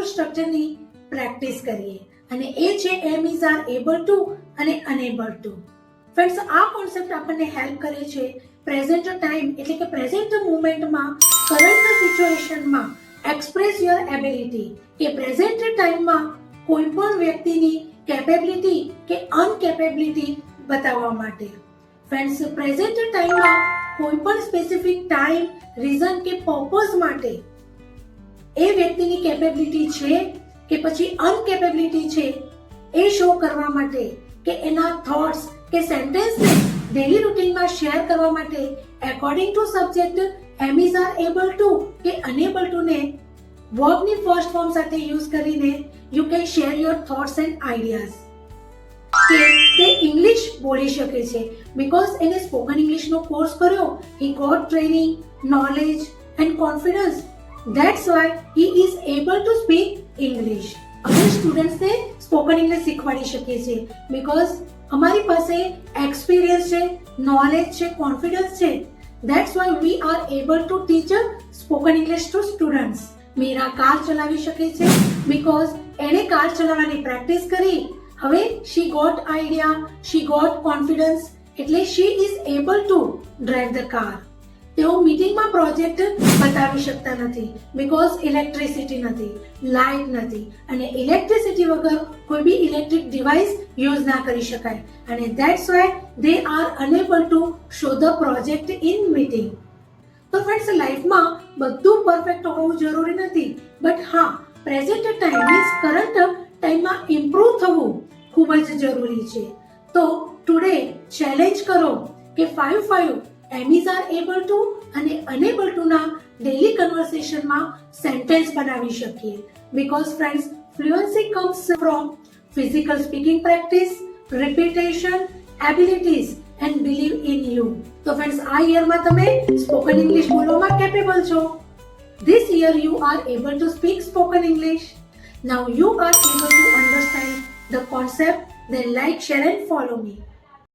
Powerful સ્ટ્રક્ચરની practice કરીએ અને એ છે am is are able to અને અનેબલ ટુ. ફ્રેન્ડ્સ, આ કોન્સેપ્ટ આપણને હેલ્પ કરે છે પ્રેઝન્ટ ટાઈમ એટલે કે પ્રેઝન્ટ મુમેન્ટમાં કરંટ સિચ્યુએશનમાં એક્સપ્રેસ યોર એબિલિટી કે પ્રેઝન્ટ ટાઈમમાં કોઈ પણ વ્યક્તિની કેપેબિલિટી કે અનકેપેબિલિટી બતાવવા માટે. ફ્રેન્ડ્સ, પ્રેઝન્ટ ટાઈમમાં કોઈ પણ સ્પેસિફિક ટાઈમ, રીઝન કે પર્પઝ માટે એ વ્યક્તિની કેપેબિલિટી છે કે પછી અનકેપેબિલિટી છે એ શો કરવા માટે કે એના થોટ્સ કે સેન્ટેન્સને ડેલી રૂટીનમાં શેર કરવા માટે according to subject am is are able to કે અનેબલ ટુ ને વર્બની ફર્સ્ટ ફોર્મ સાથે યુઝ કરીને you can share your thoughts and ideas. કે તે ઇંગ્લિશ બોલી શકે છે બીકોઝ એને સ્પોકન ઇંગ્લિશનો કોર્સ કર્યો, he got training, knowledge and confidence. That's why he is able to speak English. અમે સ્ટુડન્ટ્સને સ્પોકન ઇંગ્લિશ શીખવાડી શકીએ છીએ બીકોઝ અમારી પાસે એક્સપિરિયન્સ છે, નોલેજ છે, કોન્ફિડન્સ છે. That's why we are able to teach spoken English to students. Meera car ચલાવી શકે છે બીકોઝ એણે કાર ચલાવવાની પ્રેક્ટિસ કરી. હવે she got idea, she got confidence એટલે she is able to drive the car. તેઓ મીટિંગમાં પ્રોજેક્ટ બતાવી શકતા નથી બીકોઝ ઇલેક્ટ્રિસિટી નથી, લાઇટ નથી અને ઇલેક્ટ્રિસિટી વગર કોઈ બી ઇલેક્ટ્રિક ડિવાઇસ યુઝ ના કરી શકાય અને that's why they are enable to show the project in meeting. તો ફ્રેન્ડ્સ, લાઈફમાં બધું પરફેક્ટ હોવું જરૂરી નથી બટ હા, પ્રેઝન્ટ ટાઈમ મીન્સ કરંટ ટાઈમમાં ઇમ્પ્રૂવ થવું ખૂબ જ જરૂરી છે. તો ટુડે ચેલેન્જ કરો કે 5 એમ ઇઝ આર એબલ ટુ અને અનેબલ ટુ ના ડેલી કન્વર્સેશનમાં સેન્ટેન્સ બનાવી શકીએ because friends, fluency comes from physical speaking practice, repetition, abilities and believe in you. તો ફ્રેન્ડ્સ, આ યરમાં તમે સ્પોકન ઇંગ્લિશ બોલવામાં કેપેબલ છો. This year you are able to speak spoken English. Now you are able to understand the concept. Then like, share and follow me.